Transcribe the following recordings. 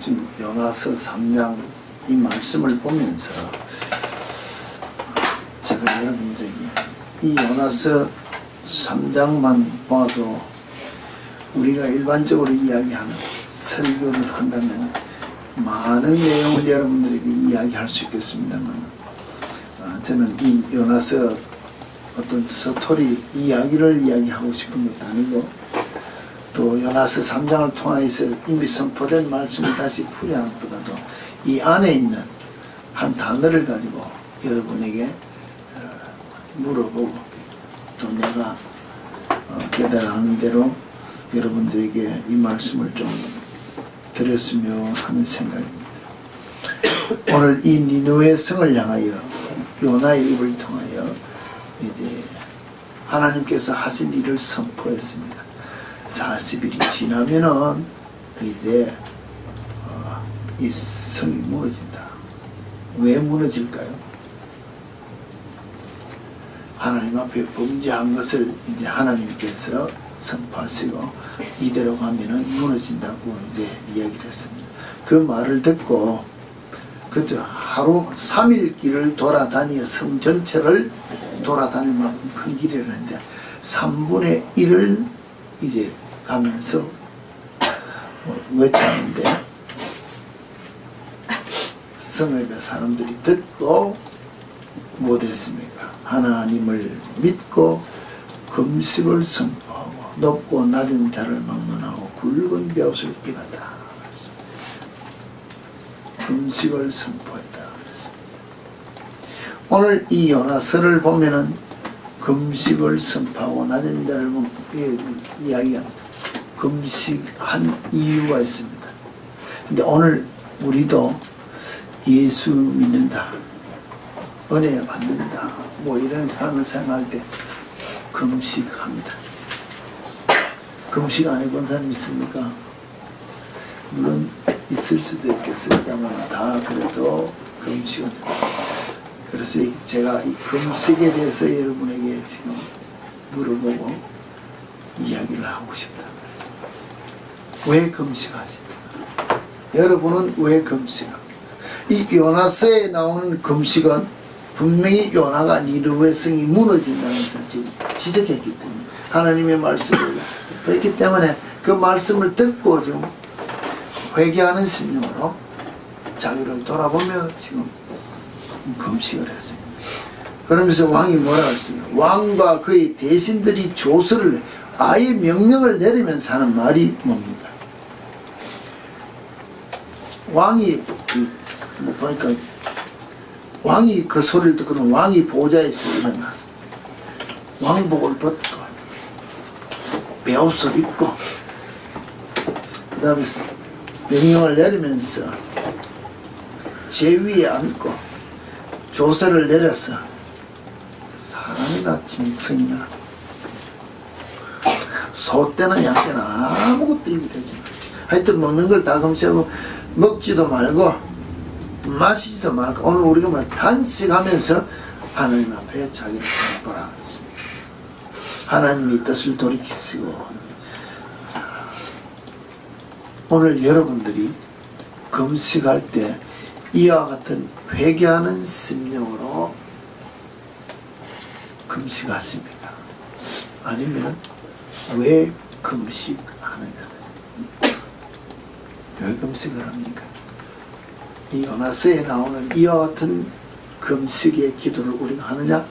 지금 요나서 3장 이 말씀을 보면서 제가 여러분들에게 이 요나서 3장만 봐도 우리가 일반적으로 이야기하는 설교를 한다면 많은 내용을 여러분들에게 이야기할 수 있겠습니다만 저는 이 요나서 어떤 스토리 이야기를 이야기하고 싶은 것도 아니고 또 요나서 3장을 통해서 이미 선포된 말씀을 다시 풀이하는 것보다도 이 안에 있는 한 단어를 가지고 여러분에게 물어보고 또 내가 깨달아하는 대로 여러분들에게 이 말씀을 좀 드렸으면 하는 생각입니다. 오늘 이 니느웨 성을 향하여 요나의 입을 통하여 이제 하나님께서 하신 일을 선포했습니다. 40일이 지나면은 이제 이 성이 무너진다. 왜 무너질까요? 하나님 앞에 범죄한 것을 이제 하나님께서 선포하시고 이대로 가면은 무너진다고 이제 이야기를 했습니다. 그 말을 듣고 그저 하루 3일 길을 돌아다니어 성 전체를 돌아다닐 만큼 큰 길이를 했는데 3분의 1을 이제 가면서 외쳤는데 성읍의 사람들이 듣고 못했습니까? 하나님을 믿고 금식을 선포하고 높고 낮은 자를 막론하고 굵은 벼옷을 입었다. 금식을 선포했다. 오늘 이 요나서를 보면은 금식을 선포하고 낮은 자를 이야기합니다. 금식한 이유가 있습니다. 근데 오늘 우리도 예수 믿는다, 은혜 받는다, 뭐 이런 사람을 생각할 때 금식합니다. 금식 안 해본 사람 있습니까? 물론 있을 수도 있겠습니다만 다 그래도 금식은 해봤습니다. 그래서 제가 이 금식에 대해서 여러분에게 지금 물어보고 이야기를 하고 싶다. 왜 금식하십니까? 여러분은 왜 금식합니까? 이 요나서에 나오는 금식은 분명히 요나가 니느웨 성이 무너진다는 것을 지금 지적했기 때문에 하나님의 말씀을 올렸어요. 그렇기 때문에 그 말씀을 듣고 지금 회개하는 심령으로 자기를 돌아보며 지금 금식을 했습니다. 그러면서 왕이 뭐라고 했습니까? 왕과 그의 대신들이 조서를 아예 명령을 내리면서 하는 말이 뭡니까? 왕이 보니까 왕이 그 소리를 듣고는 왕이 보좌에서 일어나서 왕복을 벗고 베옷을 입고 그 다음에 명령을 내리면서 제위에 앉고 조서를 내려서 사람이나 짐승이나 소떼나 양떼나 아무것도 입이 되지 마. 하여튼 먹는 걸 다 금지하고 먹지도 말고 마시지도 말고 오늘 우리가 뭐 단식하면서 하나님 앞에 자기를 돌아갔습니다. 하나님의 뜻을 돌이키시고 오늘 여러분들이 금식할 때 이와 같은 회개하는 심령으로 금식하십니까? 아니면 왜 금식하느냐? 왜 금식을 합니까? 이 요나서에 나오는 이와 같은 금식의 기도를 우리가 하느냐?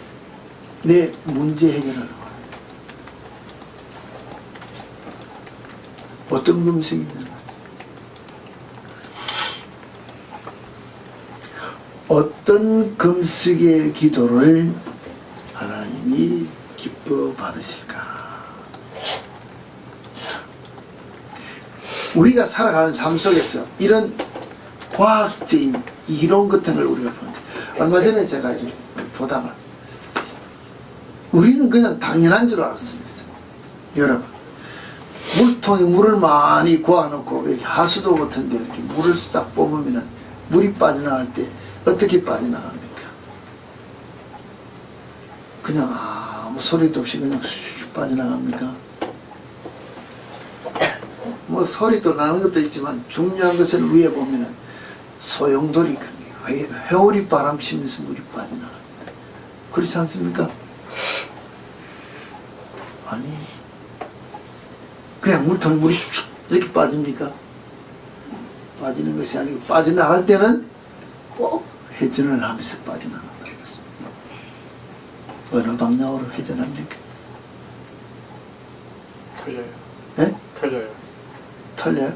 내 문제 해결을 하는 거예요. 어떤 금식이 있는 거죠? 어떤 금식의 기도를 하나님이 기뻐 받으실까? 우리가 살아가는 삶 속에서 이런 과학적인 이론 같은 걸 우리가 보는데 얼마 전에 제가 이렇게 보다가 우리는 그냥 당연한 줄 알았습니다. 여러분 물통에 물을 많이 고아놓고 이렇게 하수도 같은데 이렇게 물을 싹 뽑으면 물이 빠져나갈 때 어떻게 빠져나갑니까? 그냥 아무 소리도 없이 그냥 슉 빠져나갑니까? 뭐 소리도 나는 것도 있지만 중요한 것은 위에 보면은 소용돌이 회오리 바람 피면서 물이 빠져나갑니다. 그렇지 않습니까? 아니 그냥 물통에 물이 쑥 이렇게 빠집니까? 빠지는 것이 아니고 빠져나갈 때는 꼭 회전을 하면서 빠져나간다는 것입니다. 어느 방향으로 회전합니까? 틀려요. 예? 틀려요. 틀려요?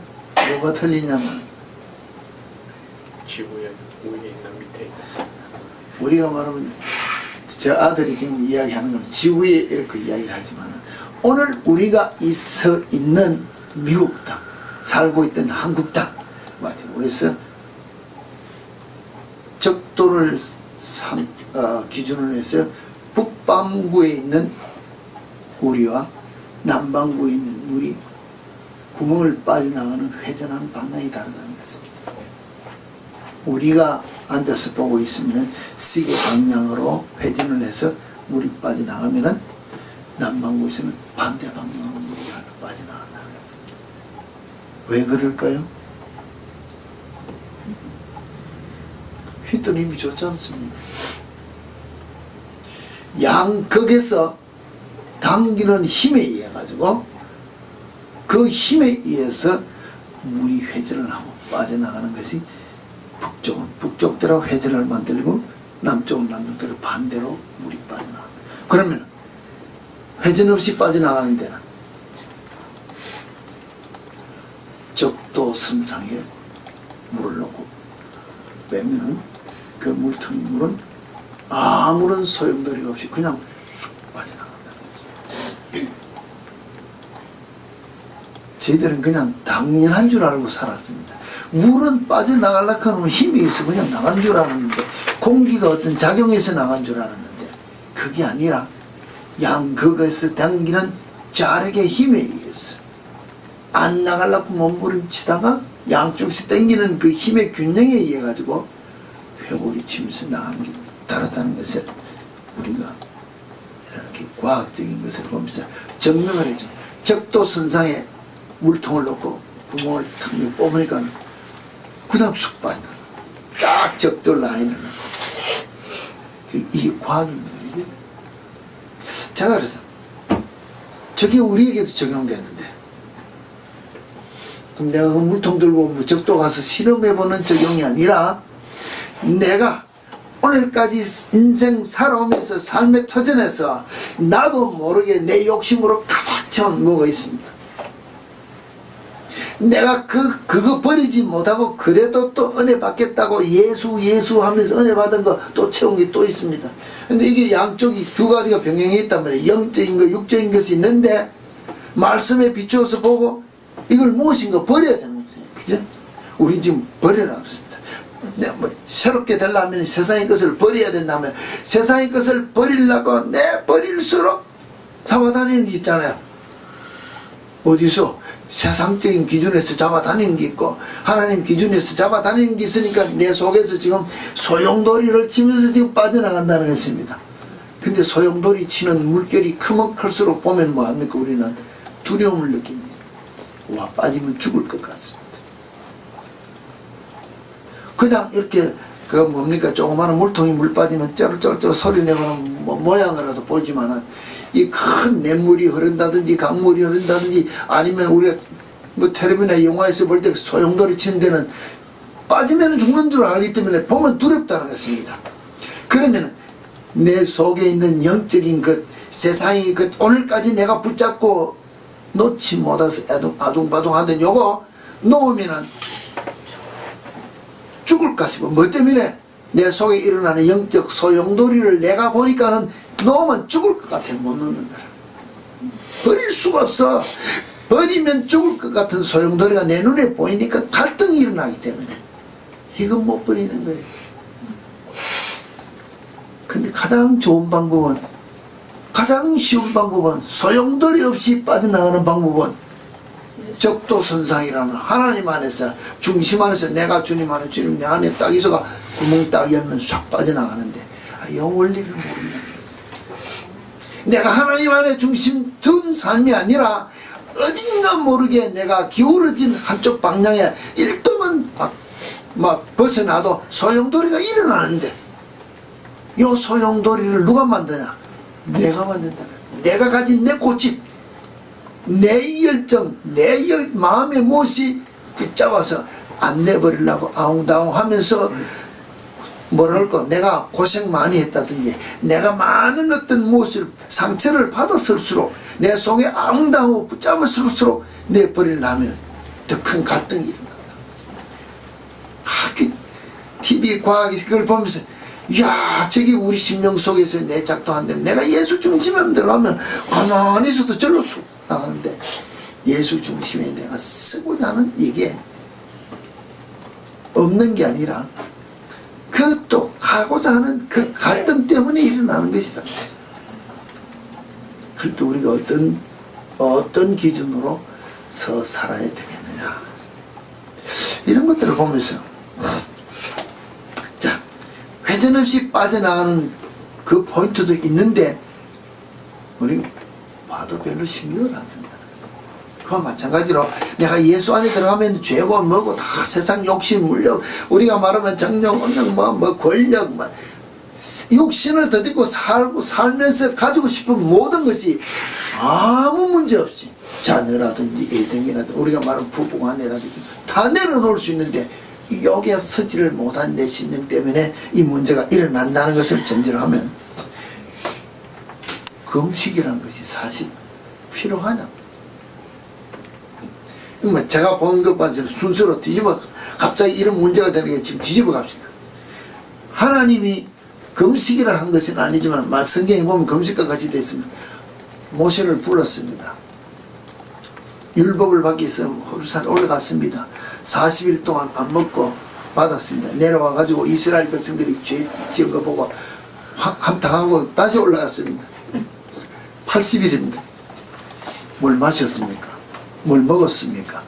뭐가 틀리냐면 지구에 위에 있는 밑에 있는. 우리가 말하면 저 아들이 지금 이야기하는 건 지구에 이렇게 이야기를 하지만 오늘 우리가 있어 있는 미국 땅, 살고 있던 한국 땅, 그래서 적도를 기준으로 해서 북반구에 있는 우리와 남반구에 있는 물이 구멍을 빠져나가는 회전하는 방향이 다르다는 것입니다. 우리가 앉아서 보고 있으면 시계 방향으로 회전을 해서 물이 빠져나가면은 남반구에서는 반대 방향으로 물이 빠져나간다는 것입니다. 왜 그럴까요? 휘뚜님이 좋지 않습니까? 양극에서 당기는 힘에 의해 가지고 그 힘에 의해서 물이 회전을 하고 빠져나가는 것이 북쪽은 북쪽대로 회전을 만들고 남쪽은 남쪽대로 반대로 물이 빠져나간다. 그러면 회전 없이 빠져나가는 데는 적도 선상에 물을 넣고 빼면은 그 물통의 물은 아무런 소용돌이 없이 그냥 쑥 빠져나간다는 것입니다. 저희들은 그냥 당연한 줄 알고 살았습니다. 물은 빠져나가려고 하면 힘이 있어 그냥 나간 줄 알았는데, 공기가 어떤 작용해서 나간 줄 알았는데 그게 아니라 양극에서 당기는 자력의 힘에 의해서 안 나가려고 몸부림치다가 양쪽에서 당기는 그 힘의 균형에 의해 가지고 회오리 치면서 나가는 게 다르다는 것을 우리가 이렇게 과학적인 것을 보면서 증명을 해줘. 적도선상에 물통을 넣고 구멍을 탁 뽑으니까 그냥 쑥 빠져나가. 딱 적도 라인을 넣고. 이게 과학입니다. 이제. 제가 그래서 저게 우리에게도 적용되는데, 그럼 내가 그 물통 들고 뭐 적도 가서 실험해보는 적용이 아니라 내가 오늘까지 인생 살아오면서 삶의 터전에서 나도 모르게 내 욕심으로 가득 채운 뭐가 있습니다. 내가 그거 버리지 못하고 그래도 또 은혜 받겠다고 예수 하면서 은혜 받은 거 또 채운 게 또 있습니다. 근데 이게 양쪽이 두 가지가 병행해 있단 말이에요. 영적인 거, 육적인 것이 있는데 말씀에 비추어서 보고 이걸 무엇인 거 버려야 되는 거죠. 그죠? 우린 지금 버려라 그랬습니다. 뭐 새롭게 되려면 세상의 것을 버려야 된다면 세상의 것을 버리려고 버릴수록 잡아다니는 게 있잖아요. 어디서? 세상적인 기준에서 잡아다니는 게 있고 하나님 기준에서 잡아다니는 게 있으니까 내 속에서 지금 소용돌이를 치면서 지금 빠져나간다는 것입니다. 근데 소용돌이 치는 물결이 크면 클수록 보면 뭐합니까? 우리는 두려움을 느낍니다. 와, 빠지면 죽을 것 같습니다. 그냥 이렇게 그 뭡니까? 조그마한 물통이 물 빠지면 쩌르쩌르 소리 내고는 모양이라도 보지만은 이 큰 냇물이 흐른다든지 강물이 흐른다든지 아니면 우리가 뭐 텔레비나 영화에서 볼 때 소용돌이 치는 데는 빠지면 죽는 줄 알기 때문에 보면 두렵다는 것입니다. 그러면 내 속에 있는 영적인 것, 세상의 것, 오늘까지 내가 붙잡고 놓지 못해서 아둥바둥하던 요거 놓으면은 죽을까 싶어. 뭐 때문에? 내 속에 일어나는 영적 소용돌이를 내가 보니까는 놓으면 죽을 것 같아. 못 놓는 거라. 버릴 수가 없어. 버리면 죽을 것 같은 소용돌이가 내 눈에 보이니까 갈등이 일어나기 때문에 이건 못 버리는 거예요. 근데 가장 좋은 방법은, 가장 쉬운 방법은, 소용돌이 없이 빠져나가는 방법은 적도선상이라는 하나님 안에서, 중심 안에서 내가 주님 안에, 주님 내 안에 딱 있어가 구멍 딱 열면 싹 빠져나가는데, 이 원리를 모르는 거예요. 내가 하나님 안에 중심 둔 삶이 아니라 어딘가 모르게 내가 기울어진 한쪽 방향에 1도만 막 벗어나도 소용돌이가 일어나는데, 이 소용돌이를 누가 만드냐? 내가 만든다. 내가 가진 내 고집, 내 열정, 내 마음의 못이 붙잡아서 안 내버리려고 아웅다웅 하면서 뭐랄까, 내가 고생 많이 했다든지 내가 많은 어떤 무엇을 상처를 받았을수록 내 속에 아웅다웅 붙잡았을수록 내버리려면 더 큰 갈등이 일어난다고 했습니다. TV 과학이 그걸 보면서, 이야, 저기 우리 심령 속에서 내 작동한데 내가 예수 중심에 들어가면 가만히 있어도 절로 쑥 나가는데, 예수 중심에 내가 쓰고자 하는 이게 없는 게 아니라 그것도 가고자 하는 그 갈등 때문에 일어나는 것이라는 거죠. 그럴 때 우리가 어떤 기준으로 살아야 되겠느냐, 이런 것들을 보면서, 자, 회전 없이 빠져나가는 그 포인트도 있는데 우리 봐도 별로 신경을 안 쓴다는 거죠. 그와 마찬가지로 내가 예수 안에 들어가면 죄고 뭐고 다 세상 욕심 물려, 우리가 말하면 정력, 언능, 뭐 권력, 뭐 육신을 더듬고 살면서 가지고 싶은 모든 것이 아무 문제 없이 자녀라든지 애정이라든지 우리가 말하는 부부간이라든지 다 내려놓을 수 있는데, 여기에 서지를 못한 내 신령 때문에 이 문제가 일어난다는 것을 전제로 하면, 금식이라는 것이 사실 필요하냐? 제가 본 것만 순서로 갑자기 이런 문제가 되는 게 지금 뒤집어 갑시다. 하나님이 금식이라 한 것은 아니지만 성경에 보면 금식과 같이 되어 있으면 모세를 불렀습니다. 율법을 받기 위해서 호르산 올라갔습니다. 40일 동안 안 먹고 받았습니다. 내려와 가지고 이스라엘 백성들이 죄 지은 거 보고 한탕하고 다시 올라갔습니다. 80일입니다. 뭘 마셨습니까? 뭘 먹었습니까?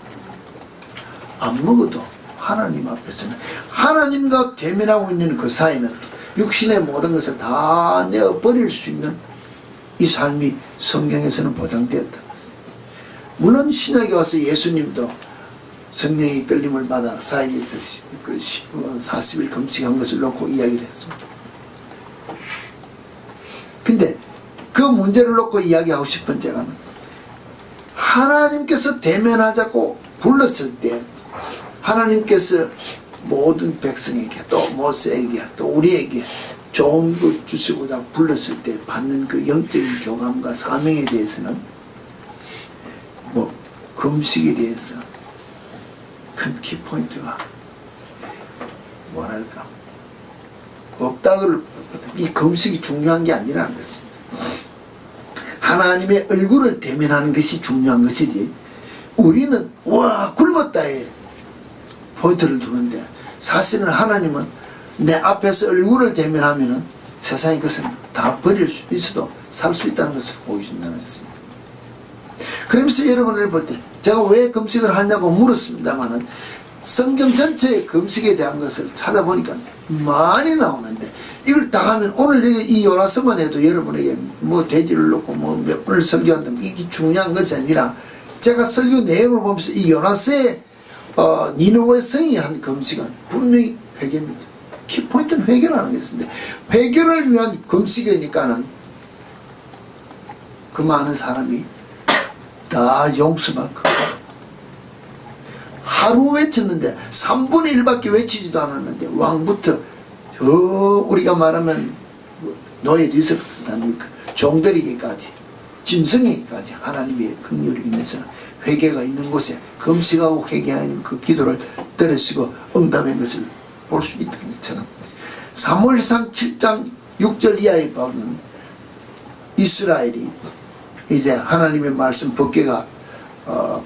안 먹어도 하나님 앞에서는, 하나님과 대면하고 있는 그 사이는 육신의 모든 것을 다 내어버릴 수 있는 이 삶이 성경에서는 보장되었다. 물론 신약에 와서 예수님도 성령의 끌림을 받아 40일 금식한 것을 놓고 이야기를 했습니다. 근데 그 문제를 놓고 이야기하고 싶은 제가는, 하나님께서 대면하자고 불렀을 때 하나님께서 모든 백성에게 또 모세에게 또 우리에게 좋은 것 주시고자 불렀을 때 받는 그 영적인 교감과 사명에 대해서는 뭐 금식에 대해서 큰 키포인트가 뭐랄까 없다고, 이 금식이 중요한 게 아니라는 것입니다. 하나님의 얼굴을 대면하는 것이 중요한 것이지, 우리는 와 굶었다에 포인트를 두는데, 사실은 하나님은 내 앞에서 얼굴을 대면하면은 세상의 것은 다 버릴 수 있어도 살 수 있다는 것을 보여준다는 것입니다. 그러면서 여러분을 볼 때 제가 왜 금식을 하냐고 물었습니다만은, 성경 전체의 금식에 대한 것을 찾아보니까 많이 나오는데, 이걸 다 하면 오늘 이 요나서만 해도 여러분에게 뭐 돼지를 넣고 뭐 몇 분을 설교한다면 이게 중요한 것이 아니라, 제가 설교 내용을 보면서 이 요나서의 니느웨 성이 한 금식은 분명히 회개입니다. 키포인트는 회개라는 것인데, 회개를 위한 금식이니까는 그 많은 사람이 다 용서받고, 하루 외쳤는데 3분의 1밖에 외치지도 않았는데 왕부터 우리가 말하면 노예 뒤석 아닙니까? 종들에게까지, 짐승에게까지 하나님의 긍휼이 있면서 회개가 있는 곳에 금식하고 회개하는 그 기도를 들으시고 응답한 것을 볼 수 있다는 것처럼, 사무엘상 7장 6절 이하에 보면 이스라엘이 이제 하나님의 말씀 법궤가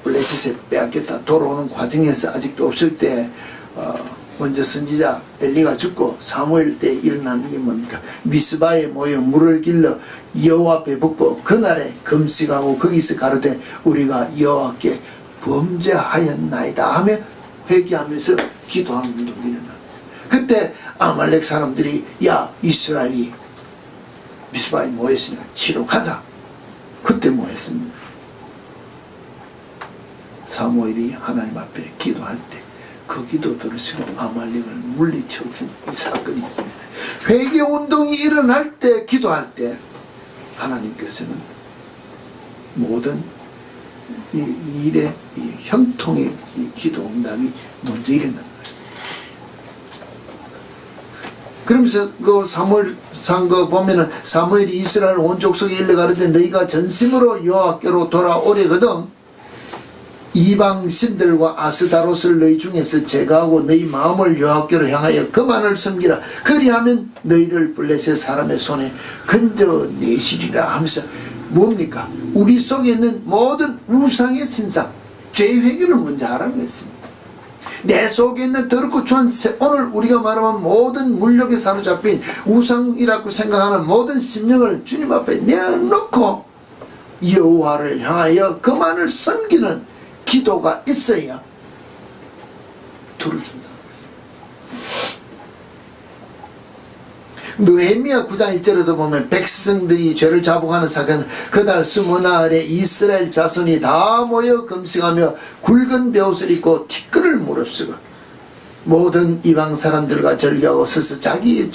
블레셋에 빼앗겼다 돌아오는 과정에서 아직도 없을 때 먼저 선지자 엘리가 죽고 사무엘 때 일어난 일이 뭡니까? 미스바에 모여 물을 길러 여호와 앞에 붓고 그날에 금식하고 거기서 가로되 우리가 여호와께 범죄하였나이다 하며 회개하면서 기도하는 운동이 일어나. 그때 아말렉 사람들이 야 이스라엘이 미스바에 모였으니까 치러 가자. 그때 모였습니다. 사무엘이 하나님 앞에 기도할 때 그 기도 들으시고 아말렉을 물리쳐준 이 사건이 있습니다. 회개운동이 일어날 때, 기도할 때 하나님께서는 모든 이 일의 이 형통의 이 기도 응답이 먼저 일어나는 거예요. 그러면서 그 사무엘상 거 보면은 사무엘이 이스라엘 온 족속에 일러 가르되 너희가 전심으로 여호와께로 돌아오려거든 이방 신들과 아스다롯을 너희 중에서 제거하고 너희 마음을 여호와께로 향하여 그만을 섬기라. 그리하면 너희를 블레셋 사람의 손에 건져내시리라 하면서 뭡니까? 우리 속에 있는 모든 우상의 신상, 죄 회개를 먼저 하라고 했습니다. 내 속에 있는 더럽고 추한 오늘 우리가 말하면 모든 물욕에 사로잡힌 우상이라고 생각하는 모든 심령을 주님 앞에 내어놓고 여호와를 향하여 그만을 섬기는 기도가 있어야 들어준다는 것입니다. 느헤미야 9장 1절에도 보면 백성들이 죄를 자복하는 사건, 그날 스무나흘에 이스라엘 자손이 다 모여 금식하며 굵은 베옷을 입고 티끌을 무릅쓰고 모든 이방 사람들과 절기하고 서서 자기의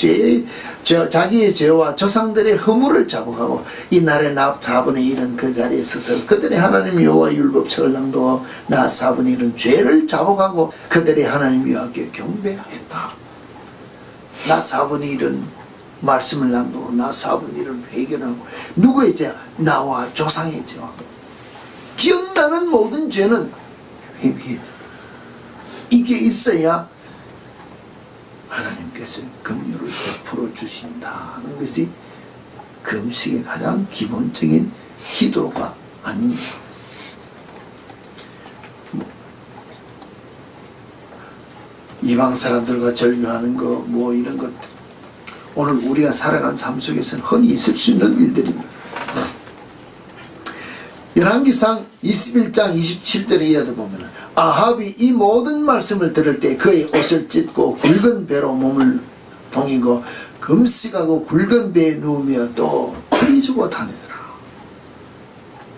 죄와 조상들의 허물을 자복하고 이날에 나 4분의 1은 그 자리에 서서 그들의 하나님 여호와 율법책을 낭독하고 나 4분의 1은 죄를 자복하고 그들의 하나님 여호와께 경배하였다. 나 4분의 1은 말씀을 낭독하고 나 4분의 1은 회개를 하고 누구의 죄? 나와 조상의 죄와 기억나는 모든 죄는 회개. 이게 있어야 하나님께서 긍휼을 베풀어 주신다는 것이 금식의 가장 기본적인 기도가 아닙니다. 이방 사람들과 절교하는 거 뭐 이런 것들 오늘 우리가 살아간 삶 속에서는 흔히 있을 수 있는 일들입니다. 열왕기상 21장 27절에 이하도 보면 아합이 이 모든 말씀을 들을 때 그의 옷을 찢고 굵은 배로 몸을 동이고 금식하고 굵은 배에 누우며 또 풀이 주고 다니더라.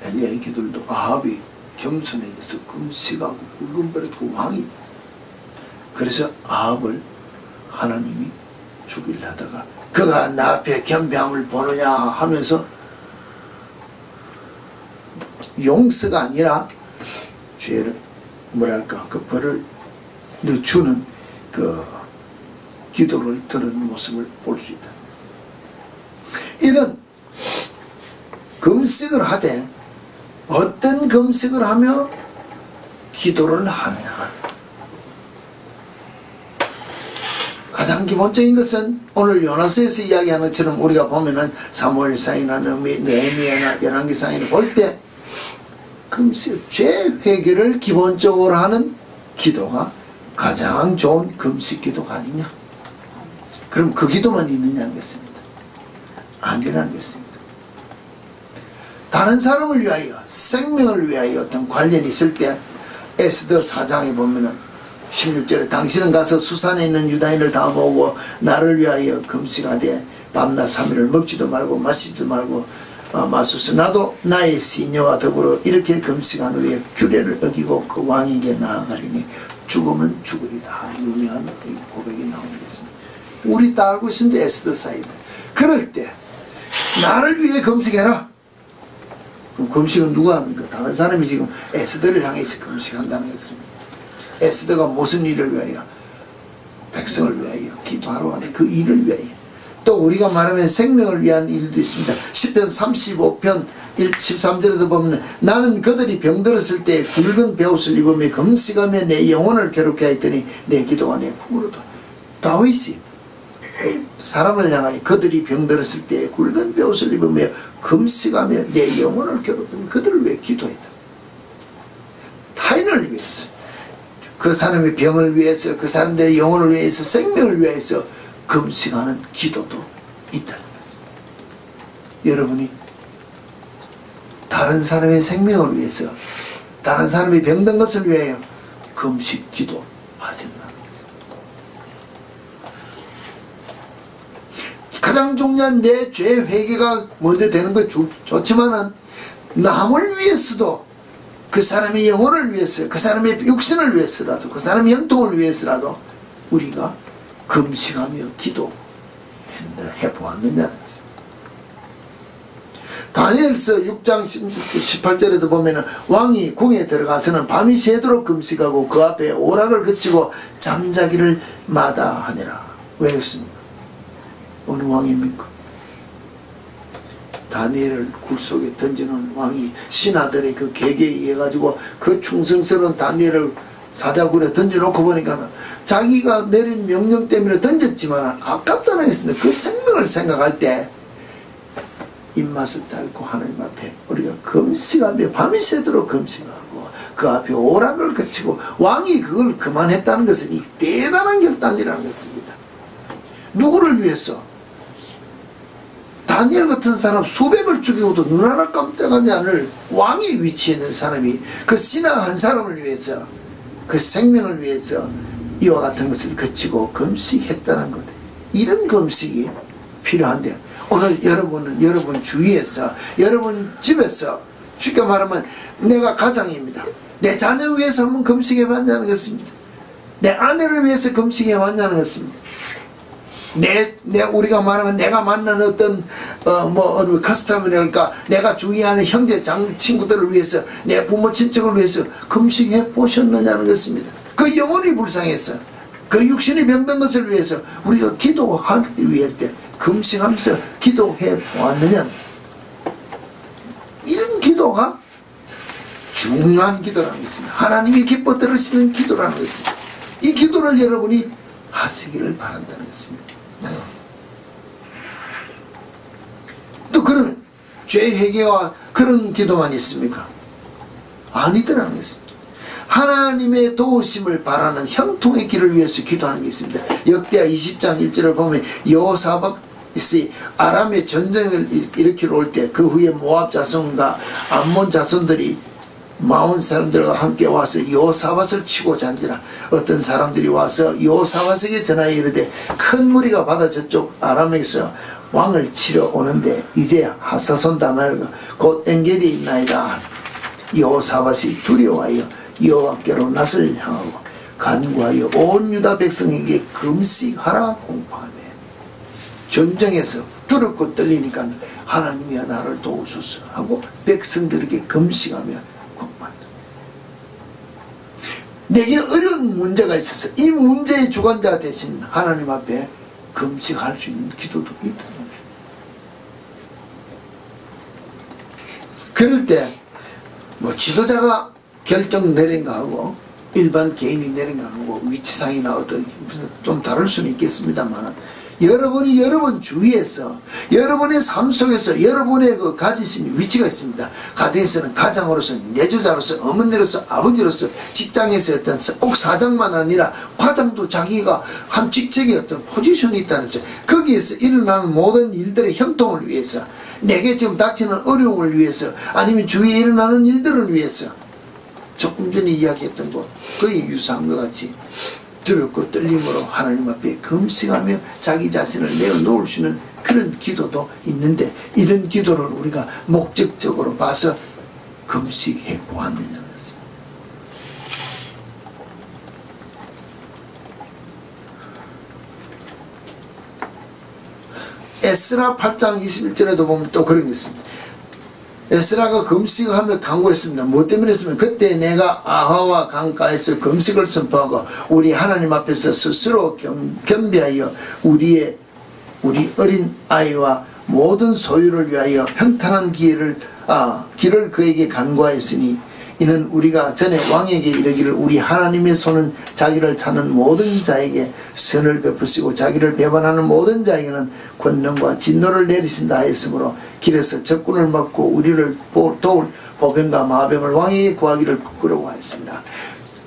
엘리야의 기도도 아합이 겸손해져서 금식하고 굵은 배로 두고 왕이 그래서 아합을 하나님이 죽이려 하다가 그가 나 앞에 겸비함을 보느냐 하면서 용서가 아니라 죄를 뭐랄까 그 벌을 늦추는 그 기도를 드는 모습을 볼 수 있다는 것입니다. 이런 금식을 하되 어떤 금식을 하며 기도를 하느냐. 가장 기본적인 것은 오늘 요나서에서 이야기하는 것처럼 우리가 보면은 사무엘상이나 느헤미야나 열왕기상이나 볼 때 금식, 죄 회개를 기본적으로 하는 기도가 가장 좋은 금식 기도가 아니냐? 그럼 그 기도만 있느냐는 것입니다. 아니라는 것입니다. 다른 사람을 위하여, 생명을 위하여 어떤 관련이 있을 때 에스더 4장에 보면은 16절에 당신은 가서 수산에 있는 유다인을 다 모으고 나를 위하여 금식하되 밤낮 3일을 먹지도 말고 마시지도 말고 마소서 나도 나의 시녀와 더불어 이렇게 금식한 후에 규례를 어기고 그 왕에게 나아가리니 죽으면 죽으리라. 유명한 고백이 나오겠습니다. 우리 다 알고 있습니다. 에스더 사이드. 그럴 때 나를 위해 금식해라. 그럼 금식은 누가 합니까? 다른 사람이 지금 에스더를 향해서 금식한다는 것입니다. 에스더가 무슨 일을 위하여? 백성을 위하여 기도하러 하는 그 일을 위하여. 또 우리가 말하면 생명을 위한 일도 있습니다. 시편 35편 13절에도 보면 나는 그들이 병들었을 때 굵은 베옷을 입으며 금식하며 내 영혼을 괴롭게 하였더니 내 기도가 내 품으로 도 다윗이 사람을 향하여 그들이 병들었을 때 굵은 베옷을 입으며 금식하며 내 영혼을 괴롭히며 그들을 위해 기도했다. 타인을 위해서 그 사람의 병을 위해서 그 사람들의 영혼을 위해서 생명을 위해서 금식하는 기도도 있다는 것입니다. 여러분이 다른 사람의 생명을 위해서 다른 사람이 병든 것을 위하여 금식 기도 하신다는 것입니다. 가장 중요한 내 죄 회개가 먼저 되는 건 좋지만은 남을 위해서도 그 사람의 영혼을 위해서, 그 사람의 육신을 위해서라도, 그 사람의 영통을 위해서라도 우리가 금식하며 기도해 보았느냐는 것입니다. 다니엘서 6장 18절에도 보면은 왕이 궁에 들어가서는 밤이 새도록 금식하고 그 앞에 오락을 그치고 잠자기를 마다하니라. 왜 그렇습니까? 어느 왕입니까? 다니엘을 굴 속에 던지는 왕이 신하들의 그 계계에 의해 가지고 그 충성스러운 다니엘을 사자굴에 던져놓고 보니까 자기가 내린 명령 때문에 던졌지만 아깝다는 했습니다. 그 생명을 생각할 때 입맛을 달고 하나님 앞에 우리가 금식하며 밤이 새도록 금식하고 그 앞에 오락을 거치고 왕이 그걸 그만했다는 것은 이 대단한 결단이라는 것입니다. 누구를 위해서? 다니엘 같은 사람 수백을 죽이고도 눈 하나 깜짝하지 않을 왕의 위치에 있는 사람이 그 신하 한 사람을 위해서, 그 생명을 위해서 이와 같은 것을 거치고 금식했다는 것. 이런 금식이 필요한데 오늘 여러분은 여러분 주위에서, 여러분 집에서, 쉽게 말하면 내가 가장입니다. 내 자녀 위해서 한번 금식해 봤냐는 것입니다. 내 아내를 위해서 금식해 봤냐는 것입니다. 우리가 말하면 내가 만난 어떤 커스텀이랄까, 내가 주의하는 형제 친구들을 위해서, 내 부모 친척을 위해서 금식해 보셨느냐는 것입니다. 그 영혼이 불쌍해서, 그 육신이 병든 것을 위해서 우리가 기도하기 위할 때 금식하면서 기도해 보았느냐. 이런 기도가 중요한 기도라는 것입니다. 하나님이 기뻐 들으시는 기도라는 것입니다. 이 기도를 여러분이 하시기를 바란다는 것입니다. 또 그러면 죄 회개와 그런 기도만 있습니까? 아니더라는 것입니다. 하나님의 도우심을 바라는 형통의 길을 위해서 기도하는 게 있습니다. 역대하 20장 1절을 보면 여호사밧이 아람의 전쟁을 일으키러 올 때 그 후에 모압 자손과 암몬 자손들이 마온 사람들과 함께 와서 여호사밧을 치고자 한지라. 어떤 사람들이 와서 여호사밧에게 전하여 이르되 큰 무리가 바다 저쪽 아람에서 왕을 치러 오는데 이제 하사손 다말과 곧 엔게디 있나이다. 여호사밧이 두려워하여 여호와께로 낯을 향하고 간구하여 온 유다 백성에게 금식하라 공포하며, 전쟁에서 두렵고 떨리니까 하나님이여 나를 도우소서 하고 백성들에게 금식하며 공포한다. 내게 어려운 문제가 있어서 이 문제의 주관자 대신 하나님 앞에 금식할 수 있는 기도도 있다는 거죠. 그럴 때 지도자가 결정 내린 거하고 일반 개인이 내린 거하고 위치상이나 어떤 좀 다를 수는 있겠습니다만, 여러분이 여러분 주위에서, 여러분의 삶 속에서 여러분의 그 가지신 위치가 있습니다. 가정에서는 가장으로서, 내조자로서, 어머니로서, 아버지로서, 직장에서 어떤 꼭 사장만 아니라 과장도 자기가 한 직책의 어떤 포지션이 있다는 거죠. 거기에서 일어나는 모든 일들의 형통을 위해서, 내게 지금 닥치는 어려움을 위해서, 아니면 주위에 일어나는 일들을 위해서, 조금 전에 이야기했던 것 거의 유사한 것 같이 두렵고 떨림으로 하나님 앞에 금식하며 자기 자신을 내어놓을 수 있는 그런 기도도 있는데, 이런 기도를 우리가 목적적으로 봐서 금식해 보았느냐는 것입니다. 에스라 8장 21절에도 보면 또 그런 게 있습니다. 에스라가 금식을 하며 강구했습니다. 뭐 때문에 했으면 그때 내가 아하와 강가에서 금식을 선포하고 우리 하나님 앞에서 스스로 겸비하여 우리 어린 아이와 모든 소유를 위하여 평탄한 길을 그에게 간구하였으니 이는 우리가 전에 왕에게 이르기를 우리 하나님의 손은 자기를 찾는 모든 자에게 선을 베푸시고 자기를 배반하는 모든 자에게는 권능과 진노를 내리신다 하였으므로 길에서 적군을 막고 우리를 도울 보병과 마병을 왕에게 구하기를 부끄러워하였습니다.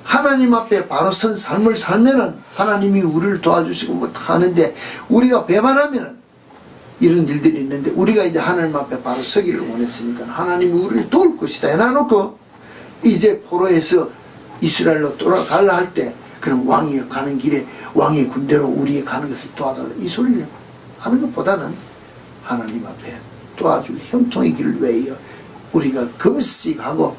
하나님 앞에 바로 선 삶을 살면은 하나님이 우리를 도와주시고 뭐 하는데, 우리가 배반하면은 이런 일들이 있는데, 우리가 이제 하나님 앞에 바로 서기를 원했으니까 하나님이 우리를 도울 것이다 해놔놓고 이제 포로에서 이스라엘로 돌아가려 할 때 그럼 왕이 가는 길에 왕의 군대로 우리의 가는 것을 도와달라 이 소리를 하는 것보다는 하나님 앞에 도와줄 형통의 길을 위하여 우리가 금식하고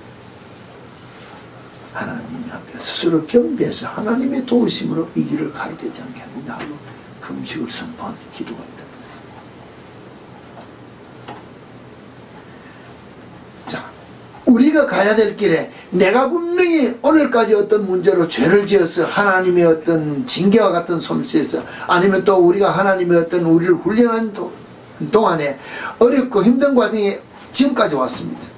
하나님 앞에 스스로 겸비해서 하나님의 도우심으로 이 길을 가야 되지 않겠느냐 하고 금식을 선포하는 기도가 있다는 것입니다. 자, 우리가 가야 될 길에 내가 분명히 오늘까지 어떤 문제로 죄를 지어서 하나님의 어떤 징계와 같은 솜씨에서 아니면 또 우리가 하나님의 어떤 우리를 훈련한 동안에 어렵고 힘든 과정에 지금까지 왔습니다.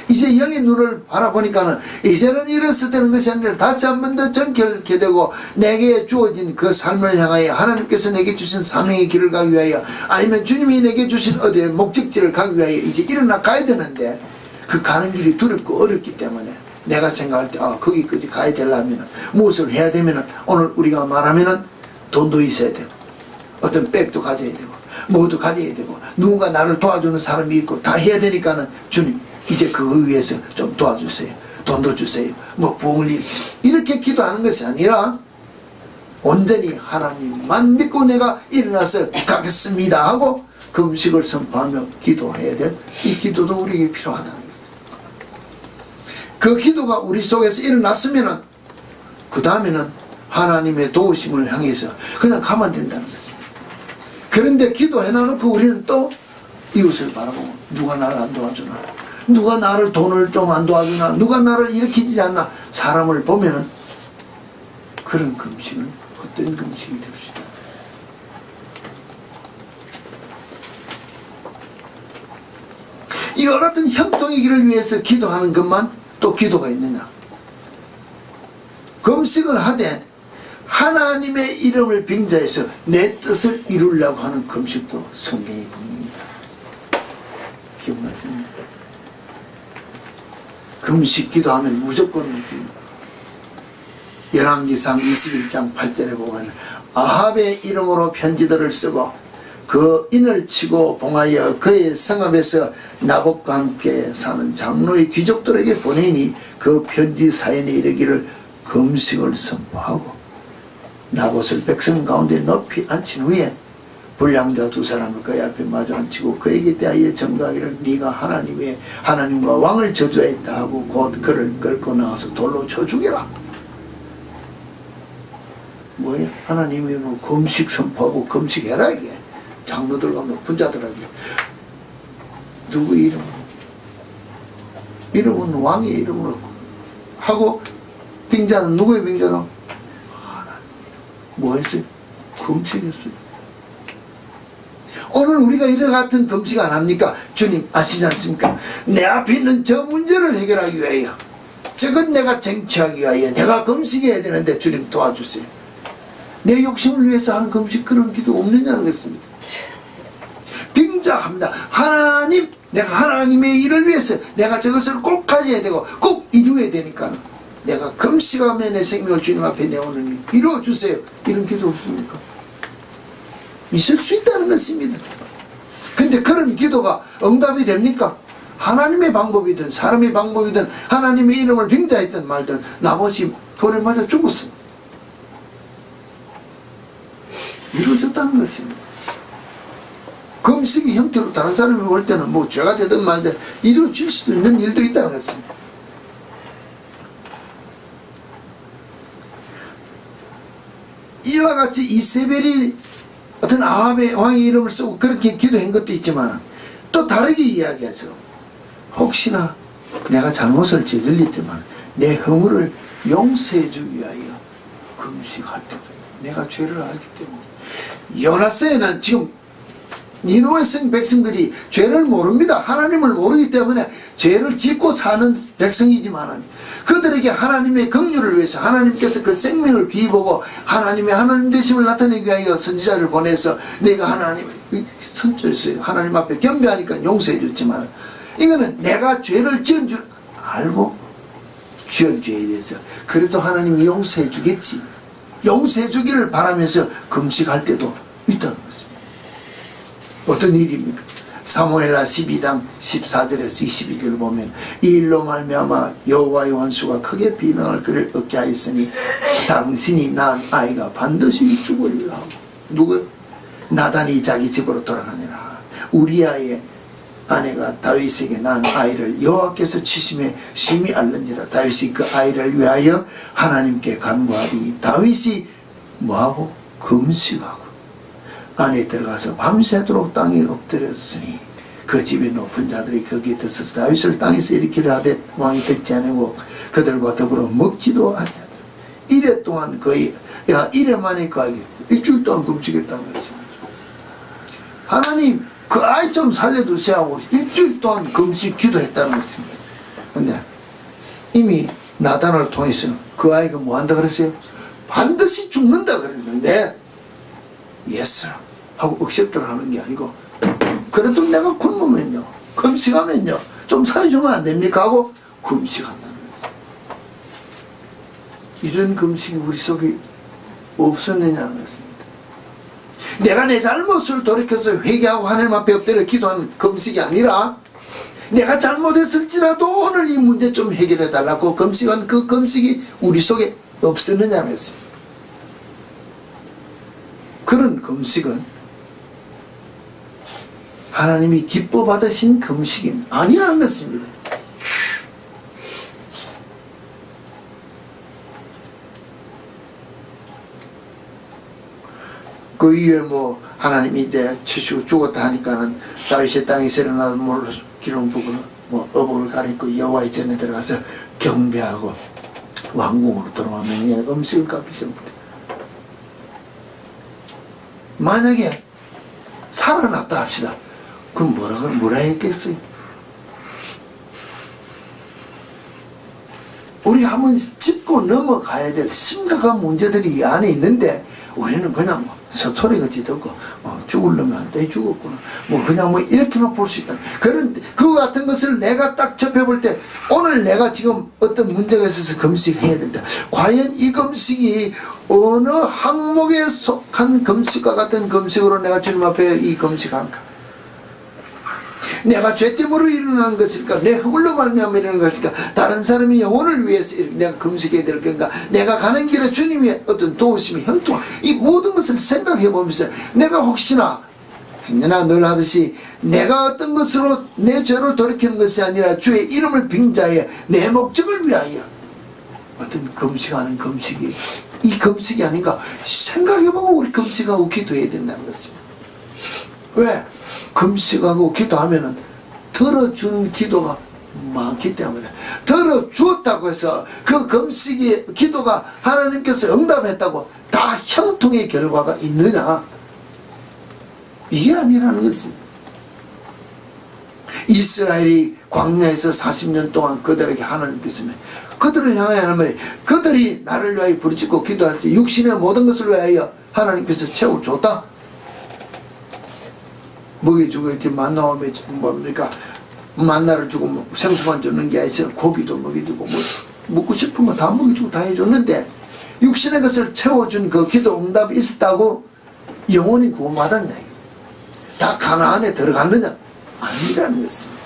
이제 영의 눈을 바라보니까는 이제는 일어서 되는 것이 아니라 다시 한 번 더 정결케 되고 내게 주어진 그 삶을 향하여 하나님께서 내게 주신 사명의 길을 가기 위하여 아니면 주님이 내게 주신 어디에 목적지를 가기 위하여 이제 일어나 가야 되는데 그 가는 길이 두렵고 어렵기 때문에 내가 생각할 때 거기까지 가야 되려면 무엇을 해야 되면 오늘 우리가 말하면은 돈도 있어야 되고 어떤 백도 가져야 되고 뭐도 가져야 되고 누군가 나를 도와주는 사람이 있고 다 해야 되니까는 주님 이제 그거 위해서 좀 도와주세요. 돈도 주세요. 뭐 부흥을 이렇게 기도하는 것이 아니라 온전히 하나님만 믿고 내가 일어나서 가겠습니다 하고 금식을 선포하며 기도해야 될 이 기도도 우리에게 필요하다는 것입니다. 그 기도가 우리 속에서 일어났으면은 그 다음에는 하나님의 도우심을 향해서 그냥 가면 된다는 것입니다. 그런데 기도해놔놓고 우리는 또 이웃을 바라보고 누가 나를 안 도와주나, 누가 나를 돈을 좀 안 도와주나, 누가 나를 일으키지 않나, 사람을 보면은 그런 금식은 어떤 금식이 될 수 있다. 이와 같은 형통의 길을 위해서 기도하는 것만 또 기도가 있느냐? 금식을 하되 하나님의 이름을 빙자해서 내 뜻을 이루려고 하는 금식도 성경이 봅니다. 기억나십니까? 금식 기도하면 무조건 열왕기상 21장 8절에 보면 아합의 이름으로 편지들을 쓰고 그 인을 치고 봉하여 그의 성읍에서 나봇과 함께 사는 장로의 귀족들에게 보내니 그 편지 사연에 이르기를 금식을 선포하고 나봇을 백성 가운데 높이 앉힌 후에 불량자 두 사람을 그의 앞에 마주 앉히고 그에게 대하여 전가하기를 네가 하나님과 왕을 저주했다 하고 곧 그를 끌고 나와서 돌로 쳐 죽여라. 뭐야? 하나님이 뭐 금식 선포하고 금식해라 이게. 장로들과 높은 자들에게 누구 이름은 왕의 이름으로 하고 빙자는 누구의 빙자로? 하나님. 뭐 했어요? 금식했어요. 오늘 우리가 이런 같은 금식 안 합니까? 주님 아시지 않습니까? 내 앞에 있는 저 문제를 해결하기 위하여 저건 내가 쟁취하기 위하여 내가 금식해야 되는데 주님 도와주세요. 내 욕심을 위해서 하는 금식 그런 기도 없느냐는 것입니다. 빙자합니다. 하나님, 내가 하나님의 일을 위해서 내가 저것을 꼭 가져야 되고 꼭 이루어야 되니까 내가 금식하며 내 생명을 주님 앞에 내오느니 이루어주세요. 이런 기도 없습니까? 있을 수 있다는 것입니다. 근데 그런 기도가 응답이 됩니까? 하나님의 방법이든 사람의 방법이든 하나님의 이름을 빙자했든 말든 나봇이 돌에 맞아 죽었습니다. 이루어졌다는 것입니다. 금식의 형태로 다른 사람이 볼 때는 뭐 죄가 되든 말든 이루어질 수도 있는 일도 있다는 것입니다. 이와 같이 이세벨이 어떤 아합의 왕의 이름을 쓰고 그렇게 기도한 것도 있지만 또 다르게 이야기하죠. 혹시나 내가 잘못을 저질렀지만 내 허물을 용서해 주기 위하여 금식할 때도 내가 죄를 알기 때문에 요나스에는 지금 니느웨 백성들이 죄를 모릅니다. 하나님을 모르기 때문에 죄를 짓고 사는 백성이지만 그들에게 하나님의 긍휼을 위해서 하나님께서 그 생명을 귀보고 하나님의 하나님 되심을 나타내기 위하여 선지자를 보내서 내가 하나님의 선절했어요. 하나님 앞에 겸비하니까 용서해 줬지만 이거는 내가 죄를 지은 줄 알고 지은 죄에 대해서 그래도 하나님이 용서해 주겠지, 용서해 주기를 바라면서 금식할 때도 있다는 것입니다. 어떤 일입니까? 사무엘하 12장 14절에서 22절을 보면 이 일로 말미암아 여호와의 원수가 크게 비명을 그를 얻게 하였으니 당신이 낳은 아이가 반드시 죽으리라 하고 누구? 나단이 자기 집으로 돌아가니라. 우리아의 아내가 다윗에게 낳은 아이를 여호와께서 치심에 심히 알는지라. 다윗이 그 아이를 위하여 하나님께 간구하니 다윗이 뭐하고? 금식하고 안에 들어가서 밤새도록 땅에 엎드렸으니 그 집의 높은 자들이 거기에 들어서 다윗을 땅에서 일으키려 하되 왕이 듣지 아니고 그들과 더불어 먹지도 아니하더라. 이래 동안 거의 이래 만에 거의 일주일 동안 금식했다는 거죠. 하나님 그 아이 좀 살려두세요 하고 일주일 동안 금식 기도했다는 것입니다. 근데 이미 나단을 통해서 그 아이가 뭐 한다 그랬어요? 반드시 죽는다 그랬는데 예스 하고 억셉트를 하는 게 아니고 그래도 내가 굶으면요 금식하면요 좀 살려주면 안 됩니까 하고 금식한다는 것입니다. 이런 금식이 우리 속에 없었느냐는 것입니다. 내가 내 잘못을 돌이켜서 회개하고 하나님 앞에 엎드려 기도하는 금식이 아니라 내가 잘못했을지라도 오늘 이 문제 좀 해결해 달라고 금식한 그 금식이 우리 속에 없었느냐는 것입니다. 그런 금식은 하나님이 기뻐 받으신 금식이 아니라는 것입니다. 그 이후에 뭐 하나님이 이제 치시고 죽었다 하니까는 다윗의 땅에서 일어나서 뭘 기름 부고 뭐 어복을 가리고 여호와의 전에 들어가서 경배하고 왕궁으로 돌아오면 음식을 깎이죠. 만약에 살아났다 합시다. 그럼 뭐라 했겠어요? 우리 한번 짚고 넘어가야 될 심각한 문제들이 이 안에 있는데 우리는 그냥 소리같이 듣고 죽으려면 안 돼 죽었구나 뭐 그냥 뭐 이렇게만 볼 수 있다. 그거 같은 것을 내가 딱 접해볼 때 오늘 내가 지금 어떤 문제가 있어서 금식해야 된다. 과연 이 금식이 어느 항목에 속한 금식과 같은 금식으로 내가 주님 앞에 이 금식할까? 내가 죄 때문에 일어나는 것일까? 내 허물로 말미암아 일어나는 것일까? 다른 사람이 영혼을 위해서 내가 금식해야 될 건가? 내가 가는 길에 주님의 어떤 도우심이 형통한 이 모든 것을 생각해 보면서 내가 혹시나 행여나 늘 하듯이 내가 어떤 것으로 내 죄를 돌이키는 것이 아니라 주의 이름을 빙자해 내 목적을 위하여 어떤 금식하는 금식이 이 금식이 아닌가 생각해보고 우리 금식하고 기도해야 된다는 것입니다. 왜? 금식하고 기도하면은 들어준 기도가 많기 때문에 들어주었다고 해서 그 금식의 기도가 하나님께서 응답했다고 다 형통의 결과가 있느냐? 이게 아니라는 것입니다. 이스라엘이 광야에서 40년 동안 그들에게 하나님께서 그들을 향하여 하는 말이 그들이 나를 위하여 부르짖고 기도할 때 육신의 모든 것을 위하여 하나님께서 채워줬다. 먹여주고 이렇게 만나오면 뭡니까? 만나를 주고 생수만 주는 게 아니라 고기도 먹여주고 뭐 먹고 싶은 거 다 먹여주고 다 해줬는데 육신의 것을 채워준 그 기도 응답이 있었다고 영원히 구원받았냐? 다 가나안에 들어갔느냐? 아니라는 것입니다.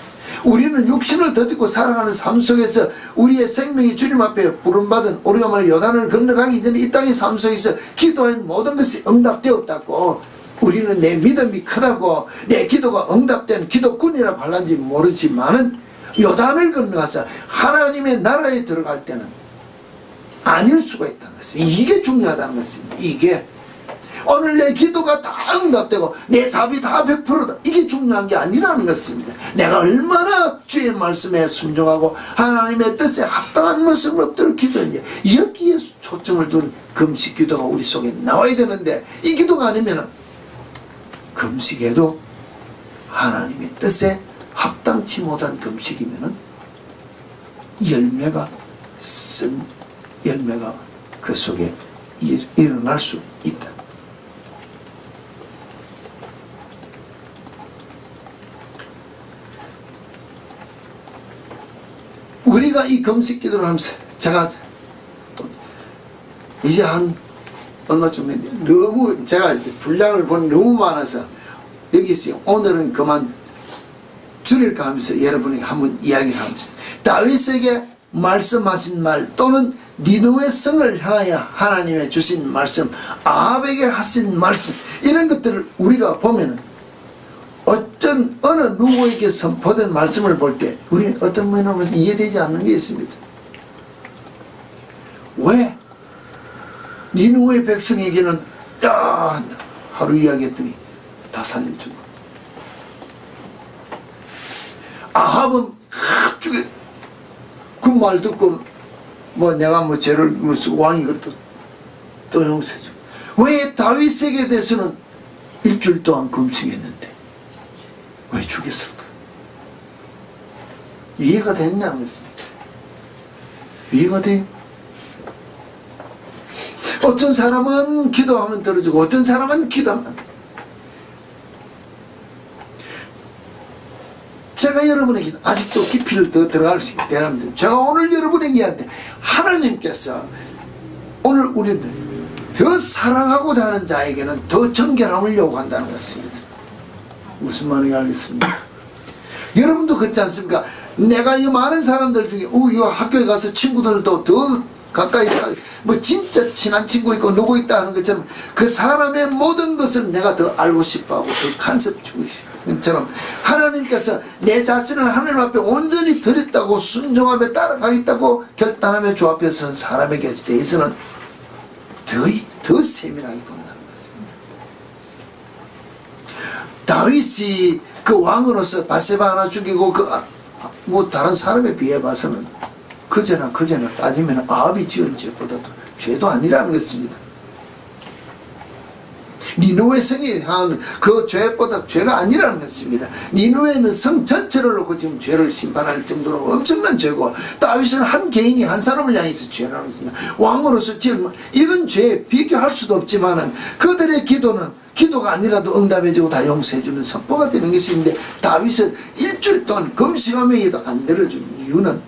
우리는 육신을 덧입고 살아가는 삶 속에서 우리의 생명이 주님 앞에 부름받은 우리가 말하는 요단을 건너가기 전에 이 땅의 삶 속에서 기도한 모든 것이 응답되었다고 우리는 내 믿음이 크다고 내 기도가 응답된 기도꾼이라고 할는지 모르지만은 요단을 건너가서 하나님의 나라에 들어갈 때는 아닐 수가 있다는 것입니다. 이게 중요하다는 것입니다. 이게 오늘 내 기도가 다 응답되고 내 답이 다 100%다. 이게 중요한 게 아니라는 것입니다. 내가 얼마나 주의 말씀에 순종하고 하나님의 뜻에 합당한 말씀을 엎드려 기도했냐. 여기에 초점을 둔 금식 기도가 우리 속에 나와야 되는데 이 기도가 아니면 금식에도 하나님의 뜻에 합당치 못한 금식이면 열매가 그 속에 일어날 수 있다. 우리가 이 금식 기도를 하면서 제가 이제 한 얼마쯤 했는데 너무 제가 분량을 보니 너무 많아서 여기 있어요. 오늘은 그만 줄일까 하면서 여러분에게 한번 이야기를 하면서 다윗에게 말씀하신 말 또는 니느웨 성을 향하여 하나님의 주신 말씀 아합에게 하신 말씀 이런 것들을 우리가 보면은 어떤 어느 누구에게 선포된 말씀을 볼 때 우리는 어떤 면으로 이해되지 않는 게 있습니다. 왜? 니누의 백성에게는 하루 이야기했더니 다 살려주고, 아합은 합죽에 그 말 듣고 내가 죄를 물쓰고 왕이 그것도 또 용서해주고. 왜 다윗에게 대해서는 일주일 동안 금식했는데 왜 죽였을까? 이해가 되느냐는 것입니다. 이해가 돼요? 어떤 사람은 기도하면 들어주고 어떤 사람은 기도하면. 제가 여러분에게 아직도 깊이를 더 들어갈 수 있게 되는데, 제가 오늘 여러분에게 얘기하는데 하나님께서 오늘 우리들 더 사랑하고자 하는 자에게는 더 정결함을 요구한다는 것입니다. 무슨 말인지 알겠습니까? 여러분도 그렇지 않습니까? 내가 이 많은 사람들 중에 이 학교에 가서 친구들도 더 가까이 진짜 친한 친구 있고 누구 있다 하는 것처럼 그 사람의 모든 것을 내가 더 알고 싶어하고 더 간섭 주고 싶어요. 것처럼 하나님께서 내 자신을 하나님 앞에 온전히 드렸다고 순종하며 따라가겠다고 결단하며 주 앞에 선 사람에게 대해서는 더 세밀하게 본다는 것입니다. 다윗이 그 왕으로서 바세바 하나 죽이고 다른 사람에 비해 봐서는 그제나 따지면 아합이 지은 죄보다도 죄도 아니라는 것입니다. 니누의 성이 한 그 죄보다 죄가 아니라는 것입니다. 니누에는 성 전체를 놓고 지금 죄를 심판할 정도로 엄청난 죄고, 다윗은 한 개인이 한 사람을 향해서 죄라는 것입니다. 왕으로서 지금 이런 죄에 비교할 수도 없지만은 그들의 기도가 아니라도 응답해주고 다 용서해주는 선포가 되는 것인데, 다윗은 일주일 동안 금식하며 해도 안 들어준 이유는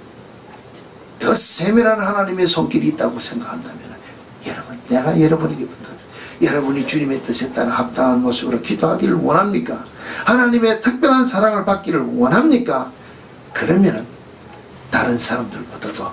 더 세밀한 하나님의 손길이 있다고 생각한다면, 여러분, 내가 여러분에게부터 여러분이 주님의 뜻에 따라 합당한 모습으로 기도하기를 원합니까? 하나님의 특별한 사랑을 받기를 원합니까? 그러면은 다른 사람들보다도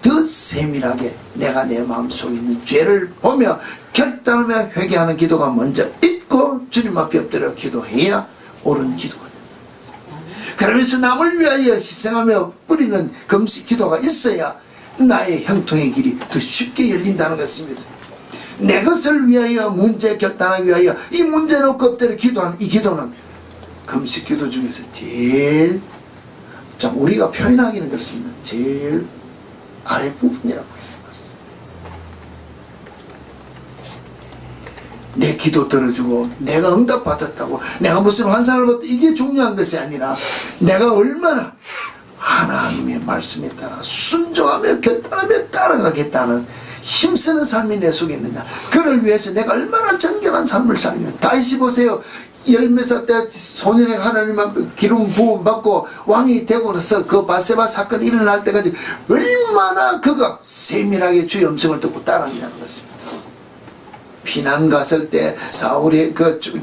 더 세밀하게 내가 내 마음속에 있는 죄를 보며 결단하며 회개하는 기도가 먼저 있고 주님 앞에 엎드려 기도해야 옳은 기도가 된다는 것입니다. 그러면서 남을 위하여 희생하며 뿌리는 금식 기도가 있어야 나의 형통의 길이 더 쉽게 열린다는 것입니다. 내 것을 위하여 문제 결단하기 위하여 이 문제 놓고 엎드려 기도하는 이 기도는 금식 기도 중에서 제일 우리가 표현하기는 그렇습니다. 제일 아랫부분이라고 했습니다. 내 기도 들어주고 내가 응답받았다고 내가 무슨 환상을 받았다 이게 중요한 것이 아니라 내가 얼마나 하나님의 말씀에 따라 순종하며 결단하며 따라가겠다는 힘쓰는 삶이 내 속에 있느냐, 그를 위해서 내가 얼마나 정결한 삶을 살면. 다윗이 보세요. 10몇 때 소년의 하나님 앞에 기름 부음 받고 왕이 되고 나서 그 바세바 사건이 일어날 때까지 얼마나 그가 세밀하게 주의 음성을 듣고 따랐냐는 것입니다. 피난 갔을 때, 사울이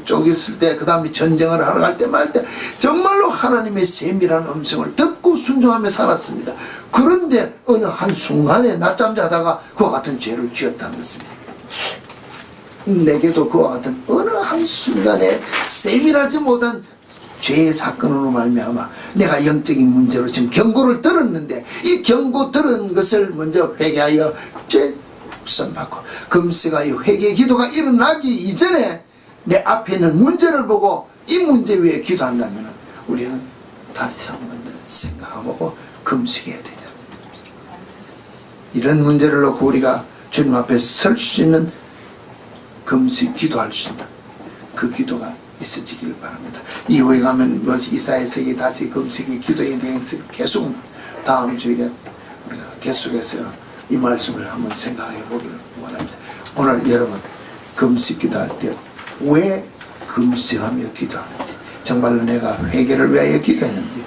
쪽 있을 때, 그 다음에 전쟁을 하러 갈 때 말 때 정말로 하나님의 세밀한 음성을 듣고 순종하며 살았습니다. 그런데 어느 한순간에 낮잠 자다가 그와 같은 죄를 지었다는 것입니다. 내게도 그와 같은 어느 한순간에 세밀하지 못한 죄의 사건으로 말미암아 내가 영적인 문제로 지금 경고를 들었는데, 이 경고 들은 것을 먼저 회개하여 죄 받고 금식하여 회개 기도가 일어나기 이전에 내 앞에 있는 문제를 보고 이 문제 위에 기도한다면 우리는 다시 한 번 더 생각하고 금식해야 되지 않습니까? 이런 문제를 놓고 우리가 주님 앞에 설 수 있는 금식 기도할 수 있는 그 기도가 있어지기를 바랍니다. 이후에 가면 이사야서기 다시 금식의 기도에 대해서 계속 다음 주일에 우리가 계속해서 이 말씀을 한번 생각해 보기를 원합니다. 오늘 여러분 금식 기도할 때 왜 금식하며 기도하는지, 정말로 내가 회개를 위하여 기도했는지,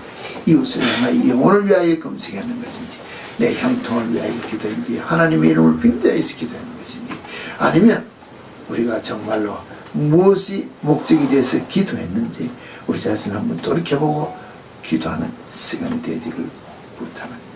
이웃을 위하여 영혼을 위하여 금식했는 것인지, 내 형통을 위하여 기도했는지, 하나님의 이름을 빙자해서 기도했는 것인지, 아니면 우리가 정말로 무엇이 목적이 돼서 기도했는지 우리 자신을 한번 돌이켜보고 기도하는 시간이 되기를 부탁합니다.